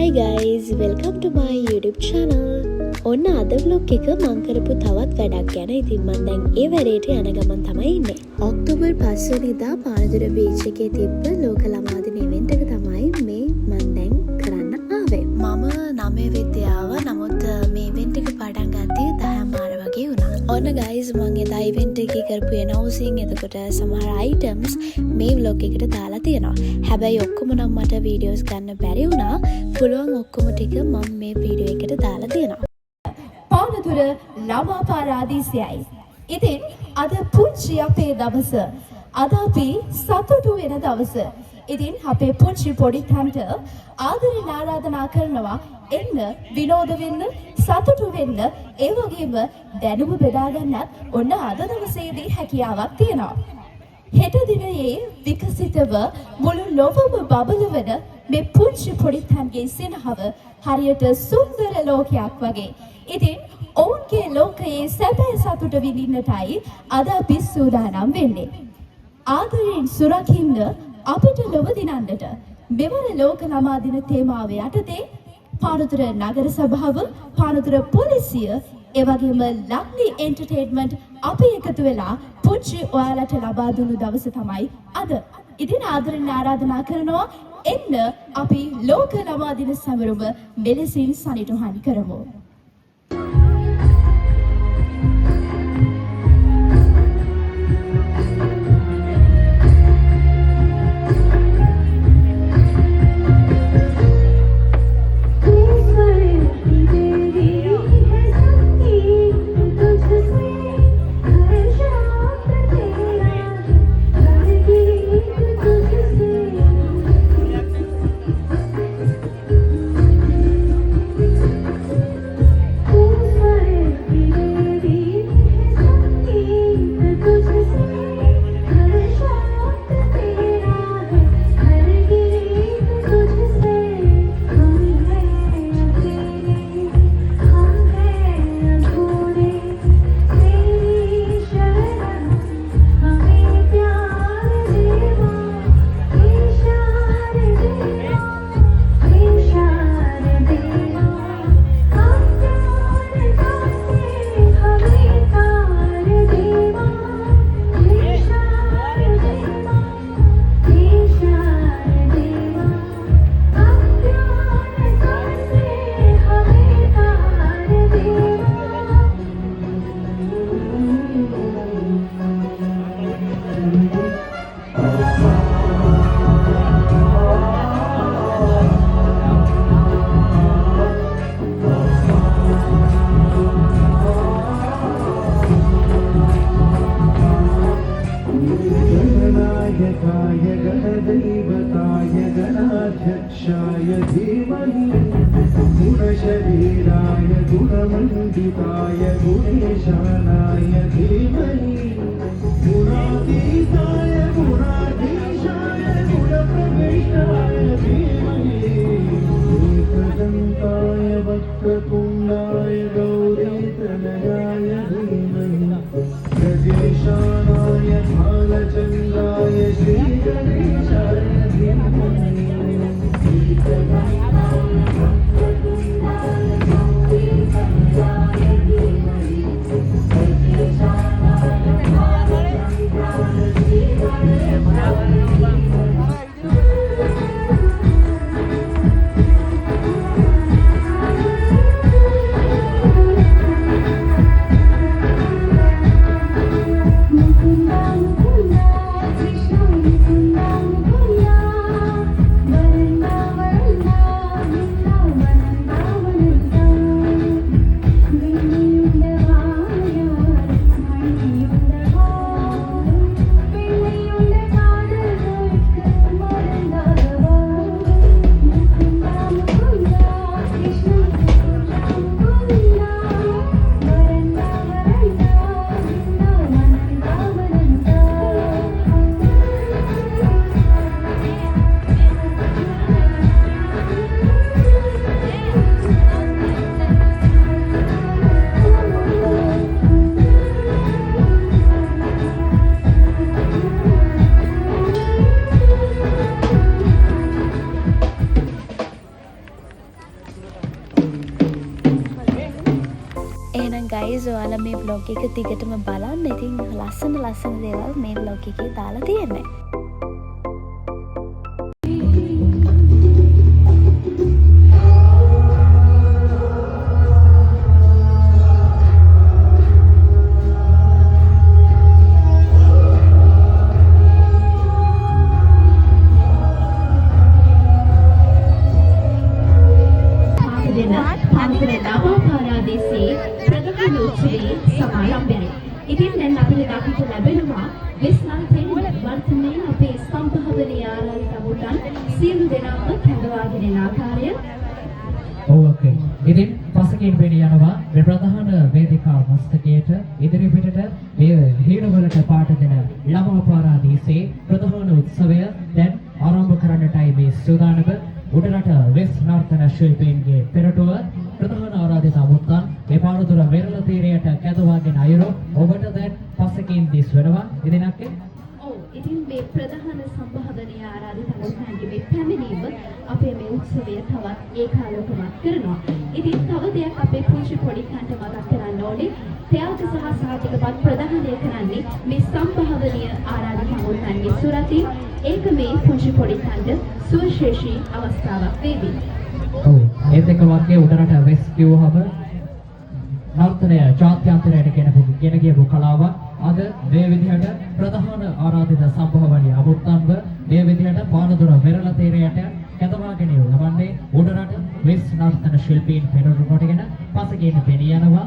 Hi guys, welcome to my YouTube channel. ඔන්න අද vlog එක මම කරපු තවත් වැඩක් ගැන. ඉතින් මම දැන් ඒ වැඩේට යන ගමන් තමයි ඉන්නේ. ඔක්තෝබර් 5 වෙනිදා පානදුර බීච් එකේ තිබ්බ ලෝක ළමා දින ඉවෙන්ට් එක තමයි මේ මම දැන් කරන්න ආවේ. මම 9 වෙනිදා ආවා. නමුත් මේ ඉවෙන්ට් එක පටන් ගත්තේ 10 මාර වගේ වුණා. ඔන්න guys මම එදා ඉවෙන්ට් එකේ කරපු announcing එතකොට සමහර items මේ vlog එකට දාලා තියෙනවා. හැබැයි ඔක්කොම නම් මට videos ගන්න බැරි වුණා. පුළුවන් ඔක්කොම ටික මම මේ වීඩියෝ එකට දාලා තියෙනවා. පානදුර ළමා පාරාදීසයයි. ඉතින් අද පුංචි අපේ දවස. අද අපි සතුටු වෙන දවස. ඉතින් අපේ පුංචි පොඩි තන්ට ආදරෙන් ආරාධනා කරනවා එන්න විනෝද වෙන්න සතුටු වෙන්න ඒ වගේම දැනුම බෙදා ගන්නත් ඔන්න අද දවසේදී හැකියාවක් තියෙනවා. හෙට දිනයේ විකසිතව මුළු ලොවම බබලවන මේ පුංචි පොඩි තන්ගේ සිනහව හරියට සුන්දර ලෝකයක් වගේ. ඉතින් ඔවුන්ගේ ලෝකයේ සැබෑ සතුට විඳින්නටයි අද අපි සූදානම් වෙන්නේ. ආදරයෙන් සුරකින්න අපිට ලොව දිනන්නට මෙවර ලෝක ළමා දින තේමාව යටතේ පානදුර නගර සභාව, පානදුර පොලිසිය, ඒ වගේම ලක්ලි එන්ටර්ටේන්මන්ට් අපි එකතු වෙලා පුංචි ඔයාලට ලබා දුන්නු දවස තමයි අද. ඉතින් ආදරෙන් ආරාධනා කරනවා එන්න අපි ලෝක ළමා දින සමරුම මෙලෙසින් සනිටුහන් කරමු. गणाध्यक्षाय धीमहि गुणशरीराय गुणमण्डिताय गुणेशानाय धीमहि गुणातीताय गुणाधीशाय गुणप्रविष्टाय धीमहि एकदन्ताय वक्रतुण्डाय गौरीतनयाय धीमहि प्रजेशानाय भालचन्द्राय श्रीगणेशाय धीमहि ප්ලීස් ඔයාලා මේ බ්ලොග් එක දිගටම බලන්න. ඉතින් ලස්සන දේවල් මේ බ්ලොග් එකේ දාලා තියෙන්නේ. ඉතින් දැන් අපිට දකින්න ලැබෙනවා වෙස්නන්තෙන් වර්තමානයේ අපේ සම්භාවනීය ආරාධිතවුන් සියලු දෙනාම කැඳවාගෙන යන ආකාරය. ඕකේ. ඉතින් පසකින් වෙණ යනවා මේ ප්‍රධාන වේදිකා මස්තකයට ඉදිරි පිටට මේ හීනවලට පාට දෙන ළමා පාරාදීසේ ප්‍රධාන උත්සවය දැන් ආරම්භ කරන්නටයි මේ සූදානම. උඩරට වෙස් නර්තන ශිල්පීන්ගේ පෙරටුව ප්‍රධාන ආරාධිත අමුත්තන් මේ පාරදුර වෙරළ තීරයට කැඳවාගෙන අයුරු ඔබට දැන් පසකින් දිස් වෙනවා. ඉදිනක්ක ඉතින් මේ ප්‍රධාන සම්භාවනීය ආරාධිතවුන්ගේ මේ පැමිණීම අපේ මේ උත්සවය තවත් ඒකාලෝකමත් කරනවා. ඉතින් තව දෙයක් අපේ පුංචි පොඩිකන්ට මතක් කරන්න ඕනේ. ත්‍යාග සහ සාහිත්‍යපත් ප්‍රදානය කරන්නේ මේ සම්භාවනීය ආරාධිතවුන්ගේ සුරතින්. ඒක මේ පුංචි පොඩිකන්ට සුවිශේෂී අවස්ථාවක් වේවි. ඔව් ඒත් එක වාක්‍යයේ උඩරට වෙස් කිව්වහම නර්තනය ජාත්‍යන්තරයට ගෙන ගියපු කලාව අද මේ විදිහට ප්‍රධාන ආරාධිත සම්භාවනීය අමුත්තන්ව මේ විදිහට පානදුර වෙරළ තීරයට කැඳවාගෙන යවන්නේ උඩරට වෙස් නර්තන ශිල්පීන් පෙරටු කොටගෙන පසකින් පෙනී යනවා.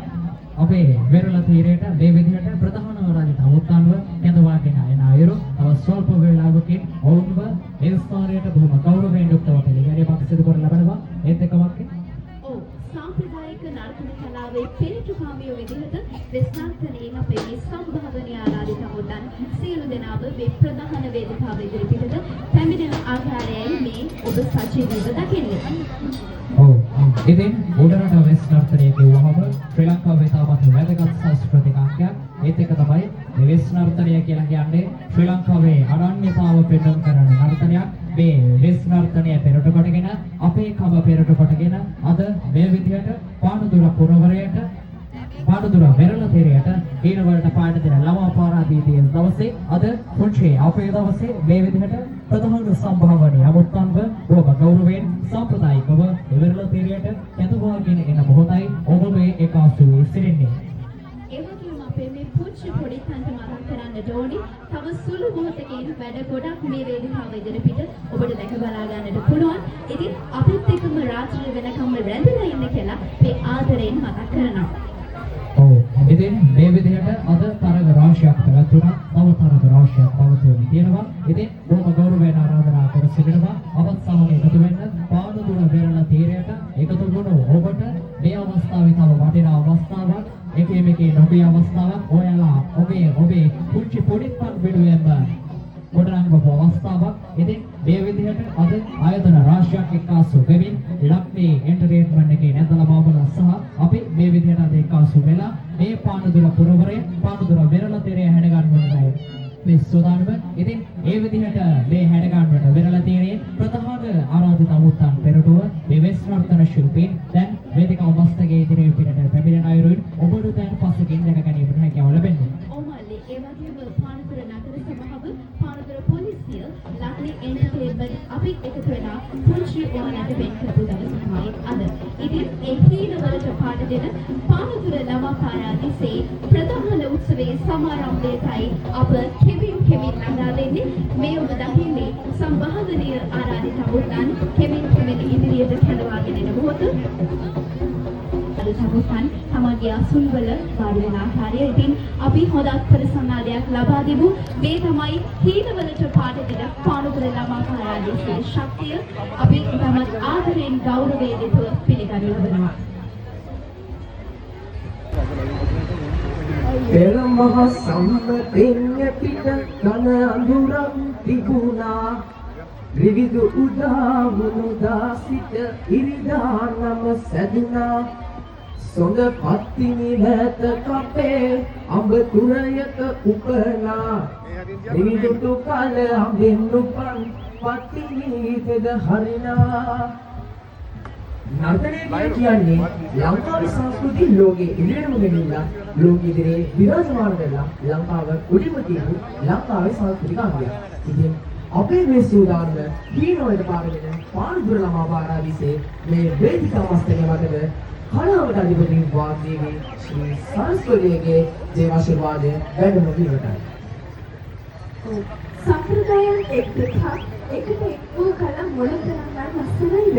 අපේ වෙරළ තීරයට මේ විදිහට ප්‍රධාන ආරාධිත අමුත්තන්ව කැඳවාගෙන යන අයුරු තව ස්වල්ප වේලාවකින් ඔවුන්ව ඒ ස්ථානයට බොහොම ගෞරවයෙන් යුක්තව පිළිගැනීමක් සිදු කරන ලබනවා. ඒත් එක වාක්‍යය සාම්ප්‍රදායික නර්තන කලාවේ පෙරටුකාමියෝ විදිහට වෙස්නන්තනයෙන් අපේ මේ සම්භාවනීය ආරාධිතවුන් සියලු දෙනාම මේ ප්‍රධාන වේදිකාව ඉදිරිපිටට පැමිණෙන ආකාරයයි මේ ඔබ සජීවීව දකින්නේ. ඔව් ඉතින් උඩරට වෙස් නර්තනය කියවහම ශ්‍රී ලංකාවේ තාමත් වැදගත් සංස්කෘතික අංගයක්. ඒත් එක තමයි මේ වෙස් නර්තනය කියලා කියන්නේ ශ්‍රී ලංකාවේ අනන්‍යතාව පෙන්වන කරන නර්තනයක්. මේ වෙස් නර්තනය පෙරට කොටගෙන අපේ කම පෙරට කොටගෙන අද මේ විදිහට පානදුර පුරවරයට පානදුර වෙරළ තීරයට ඊනවලට පාට දෙන ළමා පාරාදීතිය දවසේ අද පුංචි අපේ දවසේ මේ විදිහට ප්‍රධාන සම්භාවනීය අමුත්තන්ව ඔබ ගෞරවයෙන් සම්ප්‍රදායිකව වෙරළ තීරයට කැඳවාගෙන එන මොහොතයි ඔබ මේ එකාසු වී සිටින්නේ. ඒ වගේම අපේ මේ පුංචි පොඩිකන්ට මතක් කරන්න ඕනි තව සුළු මොහොතකින් වැඩ ගොඩක් මේ වේදිකාව ඉදිරිපිට ඔබට දැක බලා ගන්නට පුළුවන්. ඉතින් අපිත් එක්කම රාත්‍රිය වෙනකම්ම රැඳිලා ඉන්න කියලා මේ ආදරයෙන් මතක් කරනවා. ඔව් ඉතින් මේ විදිහට අද තරග රාශියක් පැවැත්වුණා. තව තරග රාශියක් පවත්වමින් තියෙනවා. ඉතින් බොහොම ගෞරවයෙන් ආරාධනා කර සිටිනවා අපත් සමග එකතු වෙන්න පානදුර වෙරළ තීරයට එකතු වුණු ඔබට මේ අවස්ථාවේ තව වටිනා අවස්ථාවක් එකේ නොබේ අවස්ථාවක් ඔයාලා ඔබේ පුංචි පොඩිපන් වෙනුවෙන්ම ගොඩනංගපු අවස්ථාවක්. ඉතින් මේ විදිහට අද ආයතන රාශියක් එක්කාසු වෙමින් ලක්මේ එන්ටර්ටේන්මන්ට් එකේ නැදලා මාමලා සහ අපි මේ විදිහට අද එක්කාසු වෙලා මේ පානදුර පුරවරය පානදුර වෙරළ තීරය හැඩ ගන්නවයි මේ සෝදානම. ඉතින් ඒ විදිහට මේ හැඩ ගන්නවට වෙරළ තීරයේ ප්‍රධාන ආරාධිත අමුත්තන් පෙරටුව මේ වෙස් නර්තන ශිල්පීන් දැන් වේදිකාව මස්තකයේ ඉදිරියේ පිටට පැමිණෙන අයුරුන් ඔබට දැන් පසුකින් දැක ගැනීමට හැකියාව ලැබෙනවා. ඔව්මල්ලි ඒ වගේම පානදුර නගර සභාව පානදුර පොලිසිය ලක්ලි එන්ටර්ටේන්මන්ට් අපි එකතු වෙලා පුංචි ඔයාලට වෙන් කරපු දවස තමයි අද. ඉතින් ඒ හීනවලට පාට දෙන පානදුර ළමා පාරාදීසේ ප්‍රධාන උත්සවයේ සමාරම්භයටයි අප කෙමින් නගා දෙන්නේ. මේ ඔබ දකින්නේ සම්භාවනීය ආරාධිතවුන් කෙමින් ඉදිරියට කැඳවාගෙන එන මොහොත. සමුසන් තමගේ අසුන්වල වාඩි වෙන ආකාරය. ඉතින් අපි හොඳ අත්පර සන්නාදයක් ලබා දෙමු. මේ තමයි හීනවලට පාට දෙන පානදුර ළමා පාරාදීසේ ශක්තිය. අපි තමත් ආදරයෙන් ගෞරවයෙන් යුතුව පිළිගනු ලබනවා. පෙරමහ සම්මතෙන් පිට ඝන අඳුරක් තිබුණා. විවිධ උදා වුණා සිට ඉරිදා නම සැදුනා. සොඳ පත්තිනි වැත කපේ අඹ තුරයක උපනා. විවිධ කල අඹෙන් උපන් පත්තිනි තෙද හරිනා. නර්තනය කියන්නේ ලංකාවේ සංස්කෘතිය ලෝකෙ ඉදිරියටම ගෙනියලා ලෝකෙ ඉදිරියේ විරාජමාන කරලා ලංකාව උඩින්ම තියපු ලංකාවේ සංස්කෘතික අංගයක්. ඉතින් අපේ මේ සූදානම හීනෝයට පාරගෙන පානදුර ළමා පාරාදීසේ මේ වේදිකා මස්තකයේ මතක කලාවට අධිපති වාග්දේවී ශ්‍රී සරස්වතිගේ දේවාශිර්වාදය වැඩම වීමටයි. සම්ප්‍රදායන් එක්ක එකට එක්වූ කල මොනතරම් ලස්සනයිද?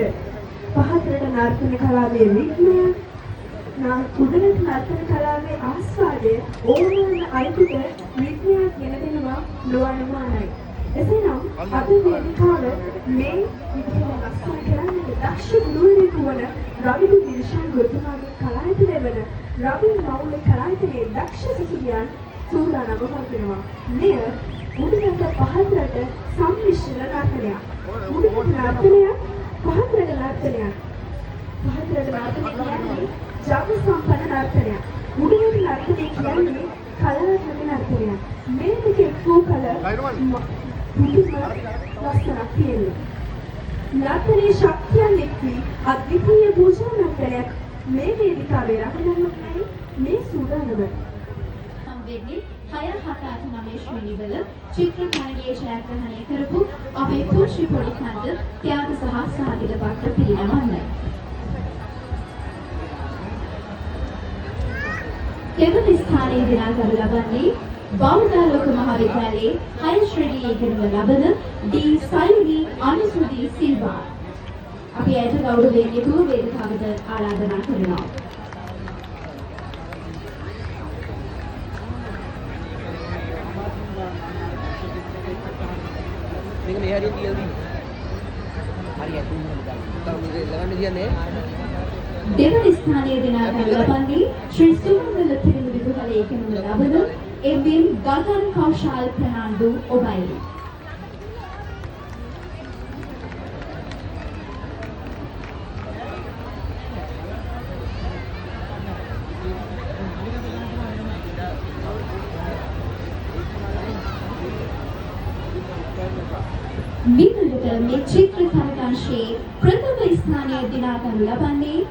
පහතරට නර්තන කලාවේ විඥය උඩරට නර්තන කලාවේ ආස්වාදය ඕනෑම අයෙකුට විඥය කියන දෙනවා නොඅනුමානයි. එසේනම් අද වේදිකාව මේ විදිහට ලස්සන කරන්නට දක්ෂ ගුරුවරයෙකු වන රවි දිල්ෂාන් ගුරුතුමාගේ කලායතනය වන රවි මවුලේ කලායතනයේ දක්ෂ සිසුවියන් සූදානම්ව පවතිනවා. මෙය උඩරට පහතරට සම්මිශ්‍ර නර්තනයක්. උඩරට නර්තනයක් පහතරට නර්තනයක්. පහතරට නර්තනය කියන්නේ ජාති සම්පන්න නර්තනයක්. උඩරට නර්තනය කියන්නේ කලාත්මක නර්තනයක්. මේ දෙක එක්වූ කල පුදුම ලස්සනක් තියෙනවා. නර්තනයේ ශක්තියන් එක්වී අද්විතීය පූජා නර්තනයක් මේ වේදිකාවේ රඟනන්නේ මේ සූදානම. වෙන්නේ 6-7-8-9 ශ්‍රේණිවල චිත්‍ර තරගයේ ජයග්‍රහණය කරපු අපේ පුංචි පොඩි කන්ද ත්‍යාග සහ සාහිත්‍ය පත්‍ර පිළිනමන්න. දෙවන ස්ථානයේ දිනා ගනු ලබන්නේ බෞද්ධාලෝක මහාවිද්‍යාලයේ 6 ශ්‍රේණියේ ඉගෙනම ලබන ඩී සයුනි අනුසුදි සිල්වා. අපි ඇයට ගෞරවයෙන් යුතුව වේදිකාවට ආරාධනා කරනවා. මේක මේ හරියට කියලා දී. හරියට ළඟට කියන්නේ දෙවන ස්ථානයේ දිනා ගනු ලබන්නේ ශ්‍රී සුමංගල පිරිමි විදුහලේ ඉගෙනම ලබන එම්.එම්. ගගන් කෞශල් ප්‍රනාන්දු ඔබයි. මිනිලට මේ චිත්‍ර තරගාංශයේ ප්‍රථම ස්ථානය දිනා ගනු ලබන්නේ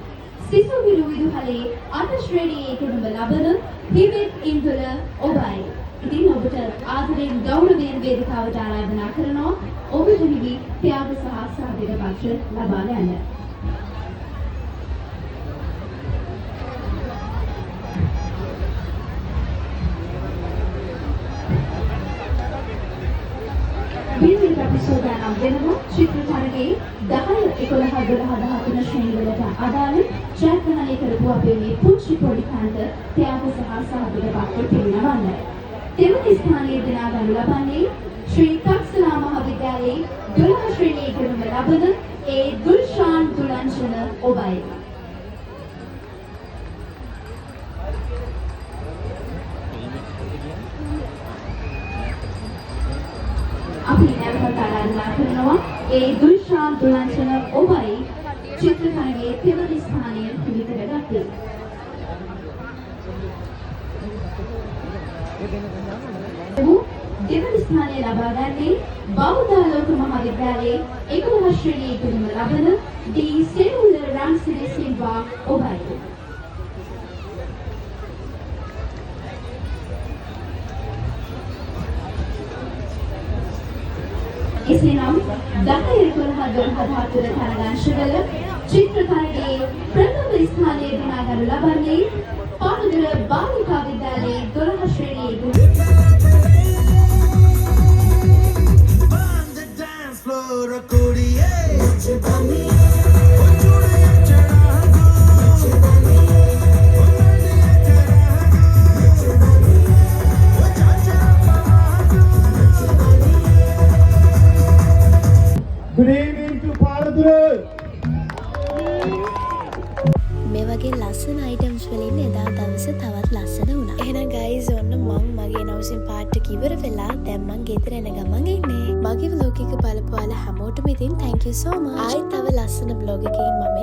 සිසු විදුහලේ අට ශ්‍රේණියේ ඉගෙනම ලබන හිමෙත් ඉන්දුල ඔබයි. ඉතින් ඔබට ආදරයෙන් ගෞරවයෙන් වේදිකාවට ආරාධනා කරනවා ඔබට හිමි ත්‍යාග සහ සාහිත්‍ය පත්‍ර ලබා ගන්න. විවිධ ප්‍රතිශෝධනම් වෙනවා චිත්‍ර තරගයේ 10, 11, 12, 13 ශ්‍රේණිවලට අදාළ ජයග්‍රහණය කරපු අපේ මේ පුංචි පොඩි කන්ද ත්‍යාග සහ සාහිත්‍ය පත්‍ර පිළිනමන්න. දෙවන ස්ථානයේ දිනා ගනු ලබන්නේ ශ්‍රී තක්සලා මහාවිද්‍යාලයේ 12 ශ්‍රේණියේ ඉගෙනම ලබන ඒ දුල්ෂාන් දුලංජන ඔබයි. අපි නැවත ආරාධනා කරනවා ඒ දුල්ෂාන් දුලංජන ඔබයි චිත්‍ර තරගයේ දෙවන ස්ථානය පිළිකරගත්තේ. දෙවන ස්ථානය ලබා ගන්නේ බෞද්ධාලෝක මහාවිද්‍යාලයේ 11 ශ්‍රේණියේ ඉගෙනම ලබන ඩී සෙවුල රන්සිරි සිල්වා ඔබයි. එසේනම් 10-12-14 තරගාංශවල චිත්‍ර තරගයේ ප්‍රථම ස්ථානය දිනා ගනු ලබන්නේ පානදුර බාලිකා විද්‍යාලයේ 12 ශ්‍රේණියේ Good evening to Paradura. මේ වගේ ලස්සන අයිටම්ස් වලින් එදා දවස තවත් ලස්සන වුණා. එහෙනම් ගයිස් ඔන්න මම මගේ නවසින් පාට් එක ඉවර වෙලා දැන් මං ගෙදර එන ගමන් ඉන්නේ. මගේ vlog එක බලපුවාලා හැමෝටම ඉතින් thank you so much. ආයෙත් තව ලස්සන vlog එකකින් මම